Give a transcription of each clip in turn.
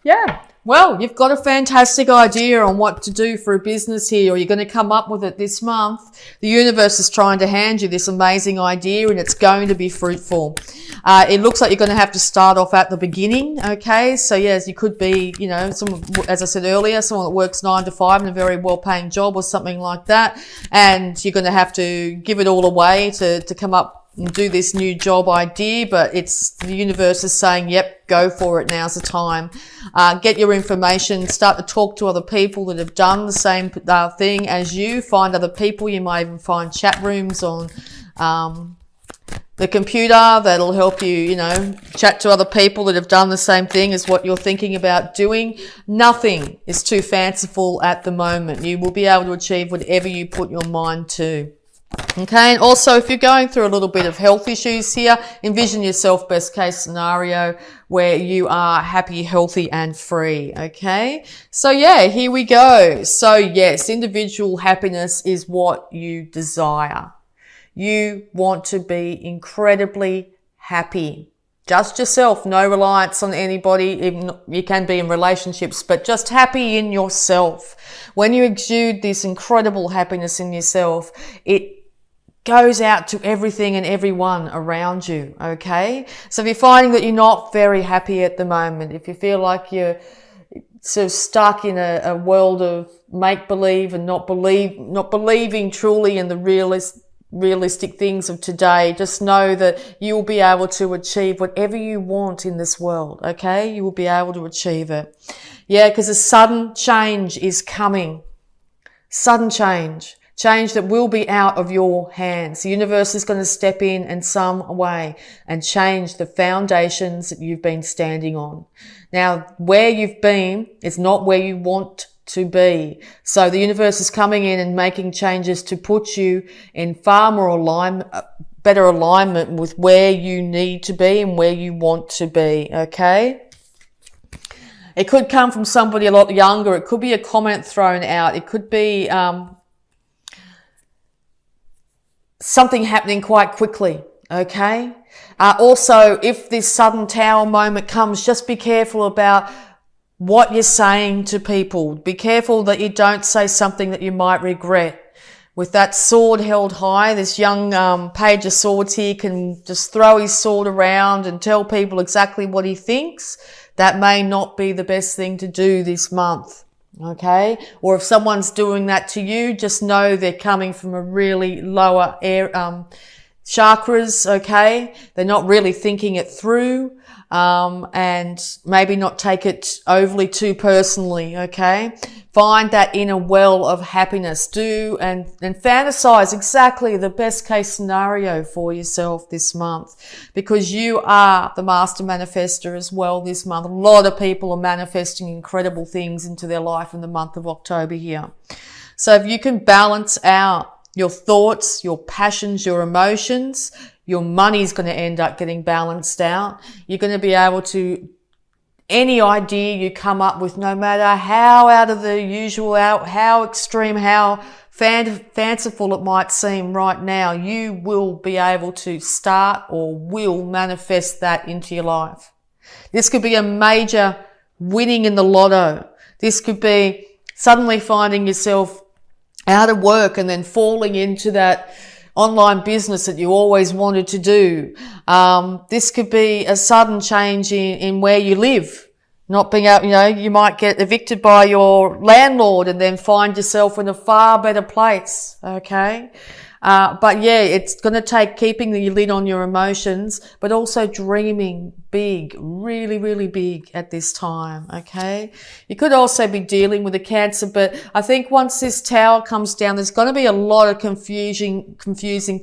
Yeah. Well, you've got a fantastic idea on what to do for a business here, or you're going to come up with it this month. The universe is trying to hand you this amazing idea, and it's going to be fruitful. It looks like you're going to have to start off at the beginning. Okay. So yes, you could be, someone, as I said earlier, someone that works 9 to 5 in a very well-paying job or something like that. And you're going to have to give it all away to come up and do this new job idea, but it's the universe is saying, yep, go for it. Now's the time. Get your information, start to talk to other people that have done the same thing as you. Find other people. You might even find chat rooms on the computer that'll help you, chat to other people that have done the same thing as what you're thinking about doing. Nothing is too fanciful at the moment. You will be able to achieve whatever you put your mind to. Okay, and also if you're going through a little bit of health issues here, envision yourself best case scenario where you are happy, healthy and free. Okay, so yeah, here we go. So yes, individual happiness is what you desire. You want to be incredibly happy. Just yourself, no reliance on anybody. Even you can be in relationships, but just happy in yourself. When you exude this incredible happiness in yourself, it goes out to everything and everyone around you, okay? So if you're finding that you're not very happy at the moment, if you feel like you're sort of stuck in a world of make-believe and not believing truly in the realistic things of today, just know that you will be able to achieve whatever you want in this world, okay? You will be able to achieve it. Yeah, because a sudden change is coming. Sudden change. Change that will be out of your hands. The universe is going to step in some way and change the foundations that you've been standing on. Now, where you've been is not where you want to be. So the universe is coming in and making changes to put you in far more better alignment with where you need to be and where you want to be. Okay. It could come from somebody a lot younger. It could be a comment thrown out. It could be, something happening quite quickly, okay? Also, if this sudden tower moment comes, just be careful about what you're saying to people. Be careful that you don't say something that you might regret. With that sword held high, this young page of swords here can just throw his sword around and tell people exactly what he thinks. That may not be the best thing to do this month. Okay, or if someone's doing that to you, just know they're coming from a really lower chakras. Okay, they're not really thinking it through, and maybe not take it overly too personally. Okay, find that inner well of happiness. Do and fantasize exactly the best case scenario for yourself this month, because you are the master manifester as well this month. A lot of people are manifesting incredible things into their life in the month of October here. So if you can balance out your thoughts, your passions, your emotions, your money's going to end up getting balanced out. You're going to be able to, any idea you come up with, no matter how out of the usual, how extreme, how fanciful it might seem right now, you will be able to start or will manifest that into your life. This could be a major winning in the lotto. This could be suddenly finding yourself out of work and then falling into that online business that you always wanted to do. This could be a sudden change in where you live. Not being able, you might get evicted by your landlord and then find yourself in a far better place. Okay. But yeah, it's going to take keeping the lid on your emotions, but also dreaming big, really, really big at this time. Okay. You could also be dealing with a Cancer, but I think once this tower comes down, there's going to be a lot of confusing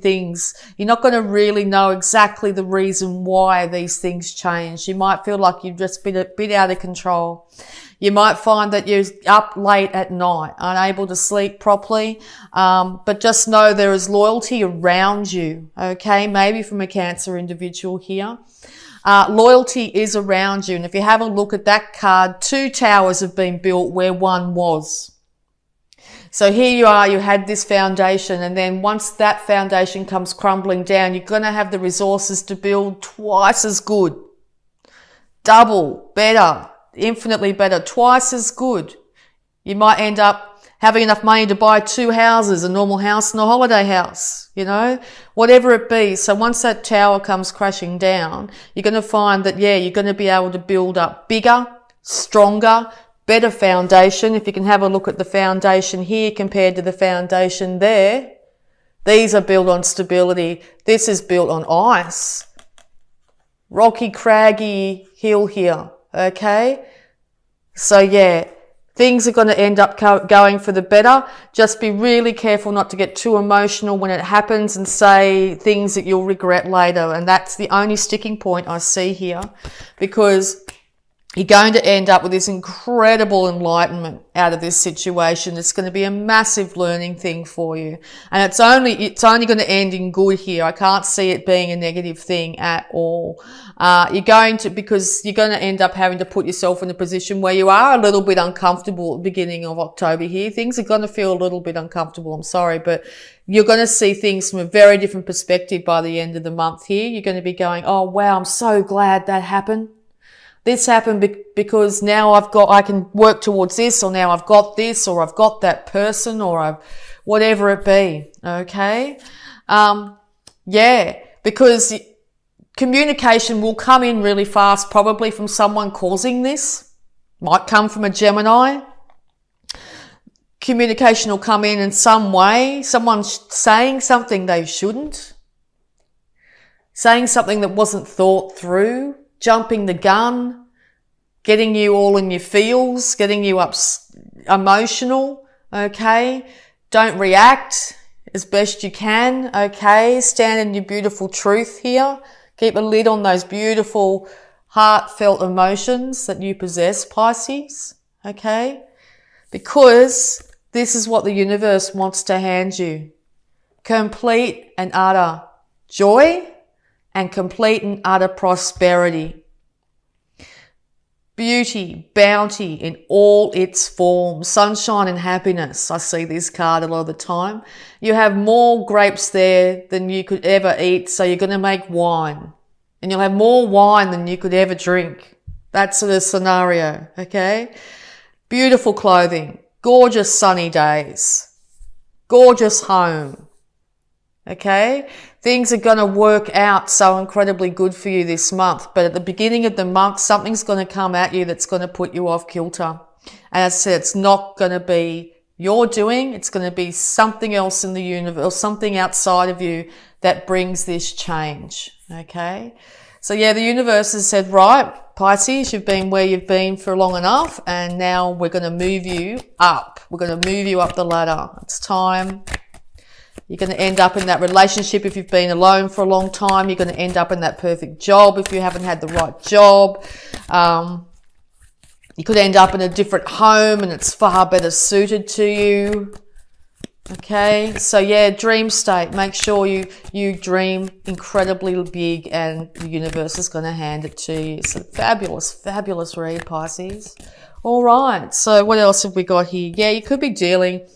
things. You're not going to really know exactly the reason why these things change. You might feel like you've just been a bit out of control. You might find that you're up late at night, unable to sleep properly, but just know there is loyalty around you, okay? Maybe from a Cancer individual here. Loyalty is around you, and if you have a look at that card, 2 towers have been built where one was. So here you are, you had this foundation, and then once that foundation comes crumbling down, you're going to have the resources to build twice as good, double, better. infinitely better, twice as good. You might end up having enough money to buy 2 houses, a normal house and a holiday house, you know, whatever it be. So once that tower comes crashing down, you're going to find that, yeah, you're going to be able to build up bigger, stronger, better foundation. If you can have a look at the foundation here compared to the foundation there, these are built on stability. This is built on ice. Rocky, craggy hill here, okay? So yeah, things are going to end up going for the better. Just be really careful not to get too emotional when it happens and say things that you'll regret later. And that's the only sticking point I see here, because you're going to end up with this incredible enlightenment out of this situation. It's going to be a massive learning thing for you. And it's only going to end in good here. I can't see it being a negative thing at all. Because you're going to end up having to put yourself in a position where you are a little bit uncomfortable at the beginning of October here. Things are going to feel a little bit uncomfortable. I'm sorry, but you're going to see things from a very different perspective by the end of the month here. You're going to be going, oh wow, I'm so glad that happened. This happened because now I can work towards this, or now I've got this, or I've got that person, or whatever it be. Okay. Yeah, because communication will come in really fast, probably from someone causing this. Might come from a Gemini. Communication will come in some way. Someone saying something they shouldn't. Saying something that wasn't thought through. Jumping the gun, getting you all in your feels, getting you emotional, okay? Don't react as best you can, okay? Stand in your beautiful truth here. Keep a lid on those beautiful, heartfelt emotions that you possess, Pisces, okay? Because this is what the universe wants to hand you. Complete and utter joy and complete and utter prosperity. Beauty, bounty in all its forms, sunshine and happiness. I see this card a lot of the time. You have more grapes there than you could ever eat, so you're going to make wine. And you'll have more wine than you could ever drink. That's the scenario, okay? Beautiful clothing, gorgeous sunny days, gorgeous home, okay? Things are going to work out so incredibly good for you this month. But at the beginning of the month, something's going to come at you that's going to put you off kilter. And as I said, it's not going to be your doing. It's going to be something else in the universe, or something outside of you that brings this change. Okay. So yeah, the universe has said, right, Pisces, you've been where you've been for long enough. And now we're going to move you up. We're going to move you up the ladder. It's time. You're going to end up in that relationship if you've been alone for a long time. You're going to end up in that perfect job if you haven't had the right job. You could end up in a different home and it's far better suited to you. Okay, so yeah, dream state. Make sure you dream incredibly big and the universe is going to hand it to you. It's a fabulous, fabulous read, Pisces. All right, so what else have we got here? Yeah, you could be dealing...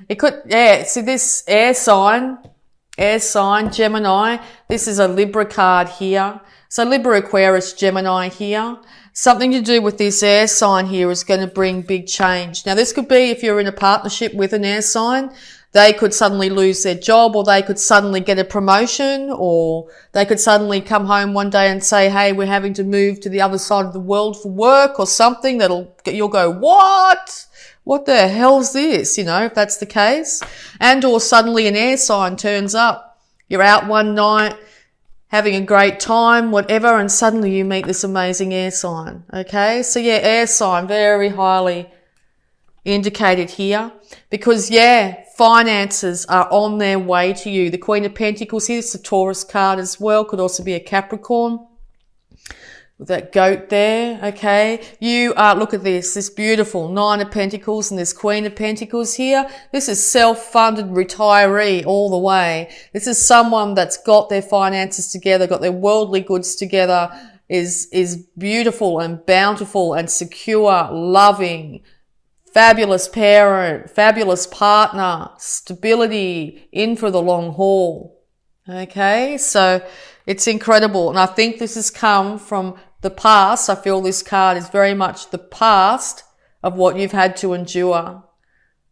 It could, yeah, see this air sign, Gemini, this is a Libra card here. So Libra, Aquarius, Gemini here. Something to do with this air sign here is going to bring big change. Now this could be if you're in a partnership with an air sign, they could suddenly lose their job, or they could suddenly get a promotion, or they could suddenly come home one day and say, hey, we're having to move to the other side of the world for work or something you'll go, what? What the hell's this? You know, if that's the case. And or suddenly an air sign turns up. You're out one night, having a great time, whatever, and suddenly you meet this amazing air sign. Okay? So yeah, air sign, very highly indicated here. Because yeah, finances are on their way to you. The Queen of Pentacles here, it's a Taurus card as well. Could also be a Capricorn. With that goat there, okay? You are, look at this beautiful Nine of Pentacles and this Queen of Pentacles here. This is self-funded retiree all the way. This is someone that's got their finances together, got their worldly goods together, is beautiful and bountiful and secure, loving, fabulous parent, fabulous partner, stability, in for the long haul. Okay, so it's incredible. And I think this has come from the past. I feel this card is very much the past of what you've had to endure.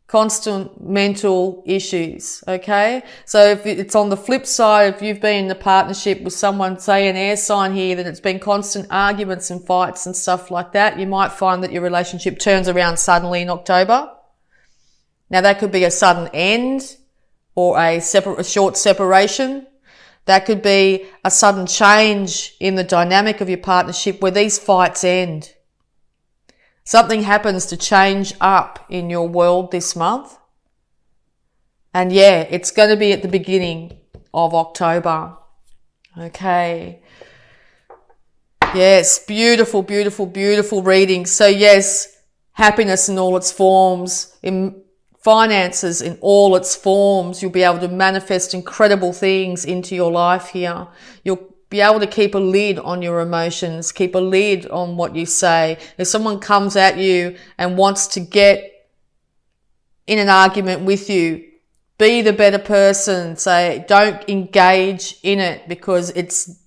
Constant mental issues, okay? So if it's on the flip side, if you've been in a partnership with someone, say an air sign here, that it's been constant arguments and fights and stuff like that, you might find that your relationship turns around suddenly in October. Now that could be a sudden end or a short separation. That could be a sudden change in the dynamic of your partnership where these fights end. Something happens to change up in your world this month. And yeah, it's going to be at the beginning of October. Okay. Yes, beautiful, beautiful, beautiful reading. So yes, happiness in all its forms, in finances in all its forms. You'll be able to manifest incredible things into your life here. You'll be able to keep a lid on your emotions, keep a lid on what you say. If someone comes at you and wants to get in an argument with you, be the better person. Say, don't engage in it, because it's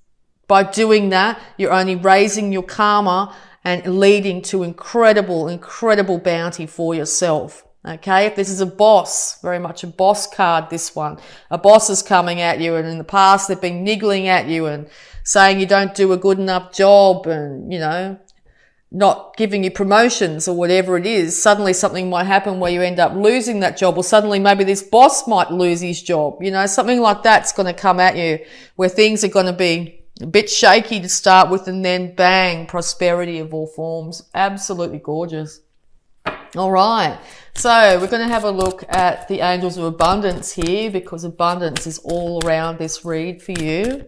by doing that, you're only raising your karma and leading to incredible, incredible bounty for yourself. Okay, if this is a boss, very much a boss card, this one. A boss is coming at you, and in the past they've been niggling at you and saying you don't do a good enough job and, you know, not giving you promotions or whatever it is. Suddenly something might happen where you end up losing that job, or suddenly maybe this boss might lose his job. You know, something like that's going to come at you where things are going to be a bit shaky to start with, and then bang, prosperity of all forms. Absolutely gorgeous. All right. So we're going to have a look at the angels of abundance here, because abundance is all around this read for you,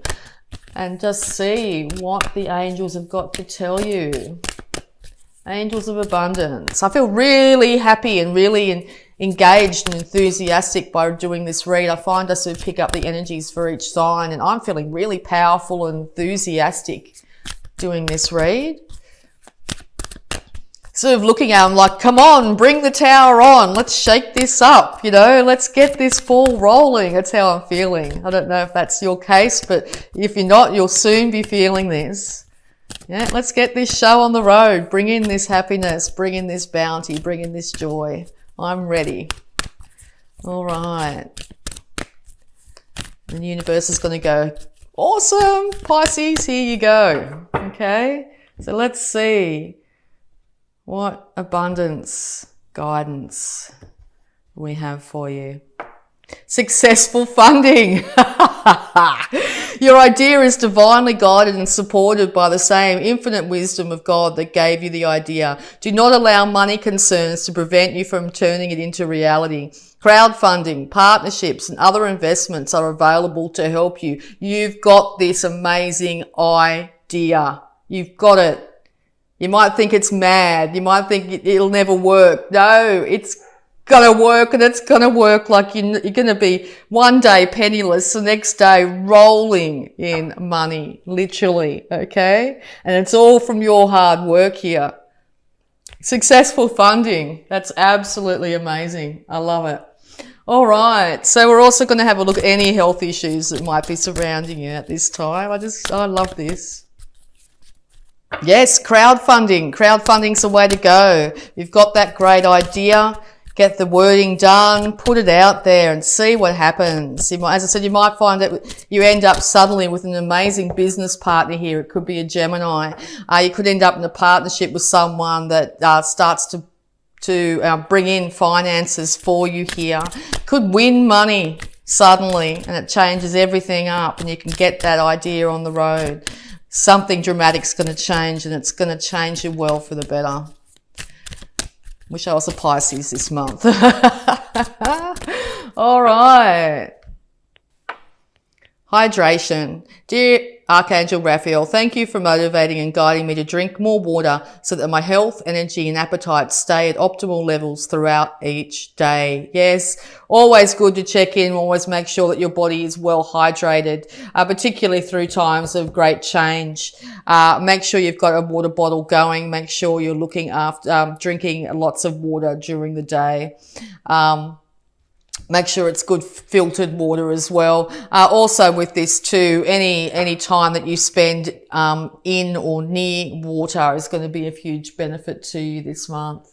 and just see what the angels have got to tell you. Angels of abundance. I feel really happy and really engaged and enthusiastic by doing this read. I find us to pick up the energies for each sign, and I'm feeling really powerful and enthusiastic doing this read. Sort of looking at them like, come on, bring the tower on. Let's shake this up, you know, let's get this ball rolling. That's how I'm feeling. I don't know if that's your case, but if you're not, you'll soon be feeling this. Yeah, let's get this show on the road. Bring in this happiness, bring in this bounty, bring in this joy. I'm ready. All right. The universe is going to go, awesome, Pisces, here you go. Okay, so let's see what abundance guidance we have for you. Successful funding. Your idea is divinely guided and supported by the same infinite wisdom of God that gave you the idea. Do not allow money concerns to prevent you from turning it into reality. Crowdfunding, partnerships, and other investments are available to help you. You've got this amazing idea. You've got it. You might think it's mad. You might think it'll never work. No, it's gonna work, and it's gonna work like you're gonna be one day penniless, the next day rolling in money, literally, okay? And it's all from your hard work here. Successful funding. That's absolutely amazing. I love it. All right. So we're also going to have a look at any health issues that might be surrounding you at this time. I love this. Yes, crowdfunding. Crowdfunding's the way to go. You've got that great idea. Get the wording done, put it out there and see what happens. As I said, you might find that you end up suddenly with an amazing business partner here. It could be a Gemini. You could end up in a partnership with someone that starts to bring in finances for you here. Could win money suddenly, and it changes everything up, and you can get that idea on the road. Something dramatic's going to change, and it's going to change you well for the better. Wish I was a Pisces this month. All right. Hydration. Dear Archangel Raphael, thank you for motivating and guiding me to drink more water so that my health, energy and appetite stay at optimal levels throughout each day. Yes, always good to check in, always make sure that your body is well hydrated, particularly through times of great change. Make sure you've got a water bottle going. Make sure you're looking after, drinking lots of water during the day. Make sure it's good filtered water as well. Also with this too, any time that you spend in or near water is going to be of huge benefit to you this month.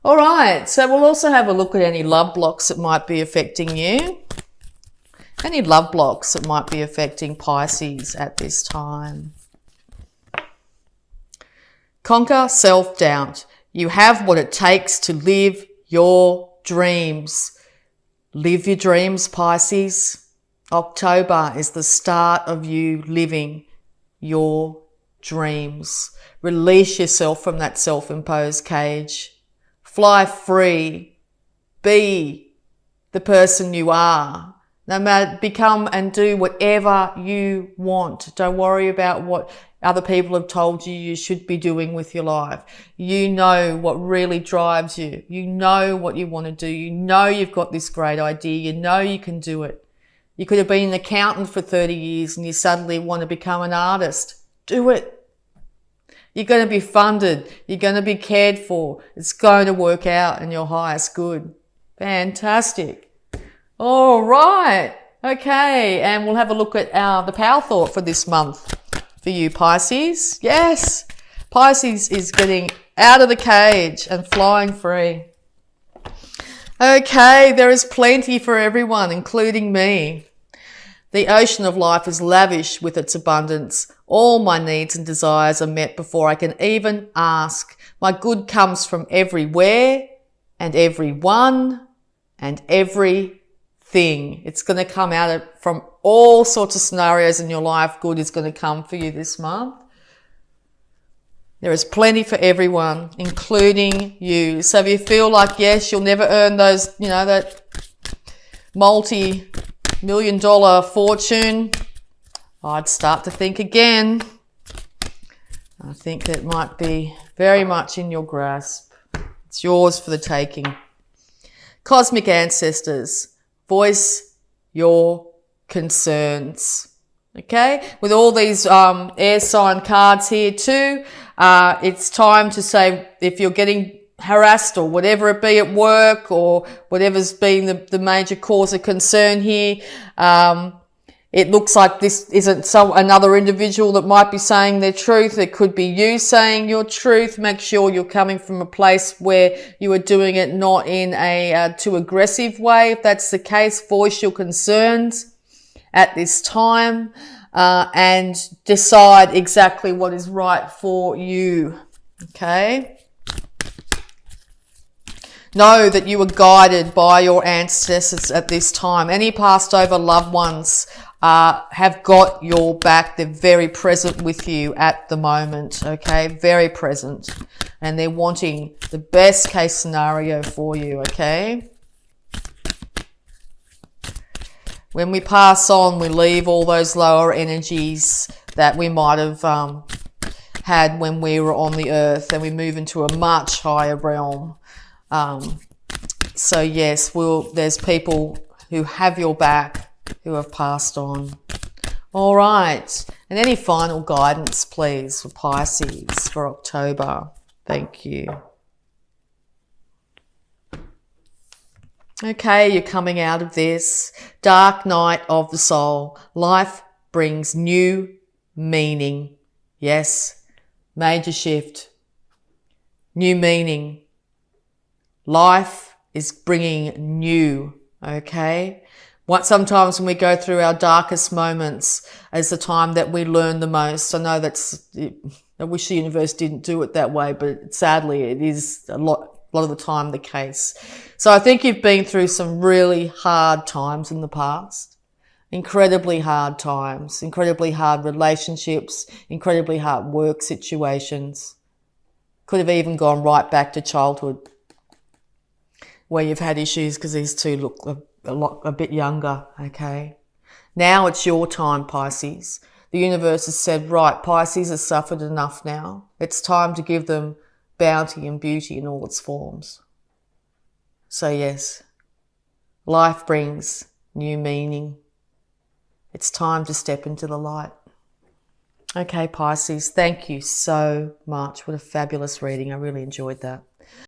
All right, so we'll also have a look at any love blocks that might be affecting you. Any love blocks that might be affecting Pisces at this time. Conquer self-doubt. You have what it takes to live your dreams. Live your dreams, Pisces. October is the start of you living your dreams. Release yourself from that self-imposed cage. Fly free. Be the person you are. No matter, become and do whatever you want. Don't worry about what other people have told you you should be doing with your life. You know what really drives you. You know what you want to do. You know you've got this great idea. You know you can do it. You could have been an accountant for 30 years and you suddenly want to become an artist. Do it. You're going to be funded. You're going to be cared for. It's going to work out in your highest good. Fantastic. All right. Okay. And we'll have a look at the power thought for this month for you, Pisces. Yes. Pisces is getting out of the cage and flying free. Okay. There is plenty for everyone, including me. The ocean of life is lavish with its abundance. All my needs and desires are met before I can even ask. My good comes from everywhere and everyone and everything. It's going to come out from all sorts of scenarios in your life. Good is going to come for you this month. There is plenty for everyone, including you. So if you feel like, yes, you'll never earn those, that multi-million-dollar fortune, I'd start to think again. I think that might be very much in your grasp. It's yours for the taking. Cosmic ancestors, voice your concerns. Okay? With all these air sign cards here too, it's time to say if you're getting harassed or whatever it be at work or whatever's been the major cause of concern here, it looks like this isn't another individual that might be saying their truth. It could be you saying your truth. Make sure you're coming from a place where you are doing it not in a too aggressive way. If that's the case, voice your concerns at this time and decide exactly what is right for you. Okay? Know that you are guided by your ancestors at this time. Any passed over loved ones have got your back. They're very present with you at the moment, okay? Very present. And they're wanting the best case scenario for you, okay? When we pass on, we leave all those lower energies that we might have had when we were on the earth, and we move into a much higher realm. So yes, there's people who have your back who have passed on. All right. And any final guidance, please, for Pisces for October. Thank you. Okay, you're coming out of this. Dark night of the soul. Life brings new meaning. Yes. Major shift. New meaning. Life is bringing new, okay? Sometimes when we go through our darkest moments is the time that we learn the most. I know I wish the universe didn't do it that way, but sadly it is a lot of the time the case. So I think you've been through some really hard times in the past. Incredibly hard times, incredibly hard relationships, incredibly hard work situations. Could have even gone right back to childhood, where you've had issues because these two look a bit younger, okay? Now it's your time, Pisces. The universe has said, right, Pisces has suffered enough now. It's time to give them bounty and beauty in all its forms. So yes, life brings new meaning. It's time to step into the light. Okay, Pisces, thank you so much. What a fabulous reading. I really enjoyed that.